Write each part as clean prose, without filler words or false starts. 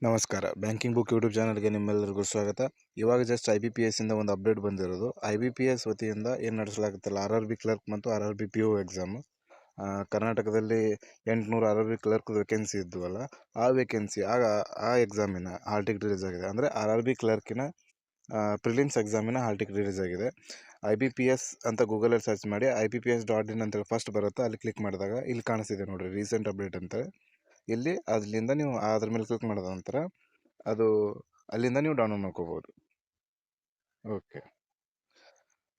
ನಮಸ್ಕಾರ. Banking book YouTube ಚಾನಲ್ಗೆ ನಿಮ್ಮೆಲ್ಲರಿಗೂ ಸ್ವಾಗತ. ಇವಾಗ ಜಸ್ಟ್ IBPS ಇಂದ ಒಂದು ಅಪ್ಡೇಟ್ ಬಂದಿರೋದು. IBPS ವತಿಯಿಂದ ಏನು ನಡೆಸಲಾಗುತ್ತಲ್ಲ, RRB ಕ್ಲರ್ಕ್ ಮತ್ತು RRB PO ಎಕ್ಸಾಮ್. ಕರ್ನಾಟಕದಲ್ಲಿ 800 RRB ಕ್ಲರ್ಕ್ ವೇಕೆನ್ಸಿ ಇದ್ವಲ್ಲ, ಆ ವೇಕೆನ್ಸಿ ಆ ಎಕ್ಸಾಮಿನ ಹಾಲ್ ಟಿಕೆಟ್ ರಿಲೀಸ್ ಆಗಿದೆ. ಅಂದರೆ RRB ಕ್ಲರ್ಕಿನ ಪ್ರಿಲಿಮ್ಸ್ ಎಕ್ಸಾಮಿನ ಹಾಲ್ ಟಿಕೆಟ್ ರಿಲೀಸ್ ಆಗಿದೆ. IBPS ಅಂತ ಗೂಗಲಲ್ಲಿ ಸರ್ಚ್ ಮಾಡಿ IBPS.in ಅಂತೇಳಿ ಫಸ್ಟ್ ಬರುತ್ತೆ. ಅಲ್ಲಿ ಕ್ಲಿಕ್ ಮಾಡಿದಾಗ ಇಲ್ಲಿ ಕಾಣಿಸ್ತಿದೆ ನೋಡಿರಿ, ರೀಸೆಂಟ್ ಅಪ್ಡೇಟ್ ಅಂತ. ಇಲ್ಲಿ ಅಲ್ಲಿಂದ ನೀವು ಅದ್ರ ಮೇಲೆ ಕ್ಲಿಕ್ ಮಾಡಿದ ನಂತರ ಅದು ಅಲ್ಲಿಂದ ನೀವು ಡೌನ್ಲೋಡ್ ಮಾಡ್ಕೋಬೋದು. ಓಕೆ,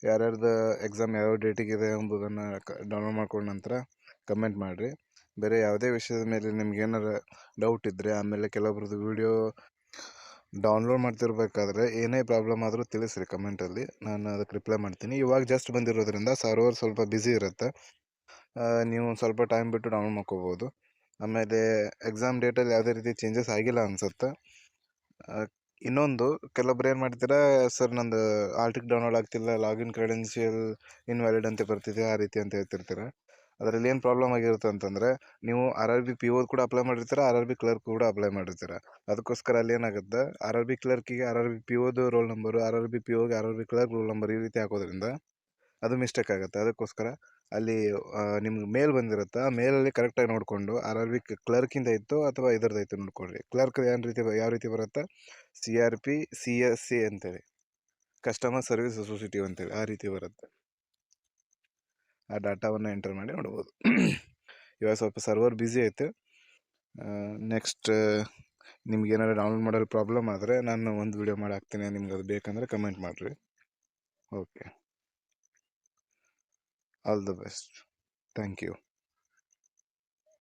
ಯಾರ್ಯಾರ್ದು ಎಕ್ಸಾಮ್ ಯಾವ ಡೇಟಿಗಿದೆ ಎಂಬುದನ್ನು ಡೌನ್ಲೋಡ್ ಮಾಡ್ಕೊಂಡ ನಂತರ ಕಮೆಂಟ್ ಮಾಡಿರಿ. ಬೇರೆ ಯಾವುದೇ ವಿಷಯದ ಮೇಲೆ ನಿಮ್ಗೆ ಏನಾರ ಡೌಟ್ ಇದ್ದರೆ, ಆಮೇಲೆ ಕೆಲವೊಬ್ರದ್ದು ವಿಡಿಯೋ ಡೌನ್ಲೋಡ್ ಮಾಡ್ತಿರ್ಬೇಕಾದ್ರೆ ಏನೇ ಪ್ರಾಬ್ಲಮ್ ಆದರೂ ತಿಳಿಸ್ರಿ ಕಮೆಂಟಲ್ಲಿ, ನಾನು ಅದಕ್ಕೆ ರಿಪ್ಲೈ ಮಾಡ್ತೀನಿ. ಇವಾಗ ಜಸ್ಟ್ ಬಂದಿರೋದ್ರಿಂದ ಸರ್ವರ್ ಸ್ವಲ್ಪ ಬ್ಯುಸಿ ಇರುತ್ತೆ, ನೀವು ಸ್ವಲ್ಪ ಟೈಮ್ ಬಿಟ್ಟು ಡೌನ್ಲೋಡ್ ಮಾಡ್ಕೋಬೋದು. ಆಮೇಲೆ ಎಕ್ಸಾಮ್ ಡೇಟಲ್ಲಿ ಯಾವುದೇ ರೀತಿ ಚೇಂಜಸ್ ಆಗಿಲ್ಲ ಅನಿಸುತ್ತೆ. ಇನ್ನೊಂದು, ಕೆಲವೊಬ್ರು ಏನು ಮಾಡ್ತೀರಾ, ಸರ್ ನಂದು ಹಾಲ್ ಟಿಕೆಟ್ ಡೌನ್ಲೋಡ್ ಆಗ್ತಿಲ್ಲ, ಲಾಗಿನ್ ಕ್ರೆಡೆನ್ಷಿಯಲ್ ಇನ್ವ್ಯಾಲಿಡ್ ಅಂತ ಬರ್ತಿದೆ, ಆ ರೀತಿ ಅಂತ ಹೇಳ್ತಿರ್ತೀರ. ಅದರಲ್ಲಿ ಏನು ಪ್ರಾಬ್ಲಮ್ ಆಗಿರುತ್ತೆ ಅಂತಂದರೆ, ನೀವು RRB PO ಕೂಡ ಅಪ್ಲೈ ಮಾಡಿರ್ತೀರ, RRB ಕ್ಲರ್ಕ್ ಕೂಡ ಅಪ್ಲೈ ಮಾಡಿರ್ತೀರ. ಅದಕ್ಕೋಸ್ಕರ ಅಲ್ಲಿ ಏನಾಗುತ್ತೆ, RRB ಕ್ಲರ್ಕಿಗೆ RRB POದು ರೋಲ್ ನಂಬರು, RRB POಗೆ RRB ಕ್ಲರ್ಕ್ ರೋಲ್ ನಂಬರ್ ಈ ರೀತಿ ಹಾಕೋದ್ರಿಂದ ಅದು ಮಿಸ್ಟೇಕ್ ಆಗುತ್ತೆ. ಅದಕ್ಕೋಸ್ಕರ ಅಲ್ಲಿ ನಿಮ್ಗೆ ಮೇಲ್ ಬಂದಿರುತ್ತೆ, ಆ ಮೇಲಲ್ಲಿ ಕರೆಕ್ಟಾಗಿ ನೋಡಿಕೊಂಡು RRB ಕ್ಲರ್ಕಿಂದ ಇತ್ತು ಅಥವಾ ಇದರದೈತು ನೋಡ್ಕೊಳ್ರಿ. ಕ್ಲರ್ಕ್ ಯಾವ ರೀತಿ ಬರುತ್ತೆ, CRP CSC ಅಂತೇಳಿ, ಕಸ್ಟಮರ್ ಸರ್ವಿಸ್ ಅಸೋಸಿಯೇಟಿವ್ ಅಂತೇಳಿ, ಆ ರೀತಿ ಬರುತ್ತೆ. ಆ ಡಾಟಾವನ್ನು ಎಂಟರ್ ಮಾಡಿ ನೋಡ್ಬೋದು. ಇವಾಗ ಸ್ವಲ್ಪ ಸರ್ವರ್ ಬ್ಯುಸಿ ಐತೆ. ನೆಕ್ಸ್ಟ್ ನಿಮ್ಗೆ ಏನಾದ್ರು ಡೌನ್ಲೋಡ್ ಮಾಡೋದು ಪ್ರಾಬ್ಲಮ್ ಆದರೆ ನಾನು ಒಂದು ವಿಡಿಯೋ ಮಾಡಿ ಹಾಕ್ತೀನಿ, ನಿಮ್ಗೆ ಅದು ಬೇಕಂದರೆ ಕಮೆಂಟ್ ಮಾಡಿರಿ. Okay, all the best. Thank you.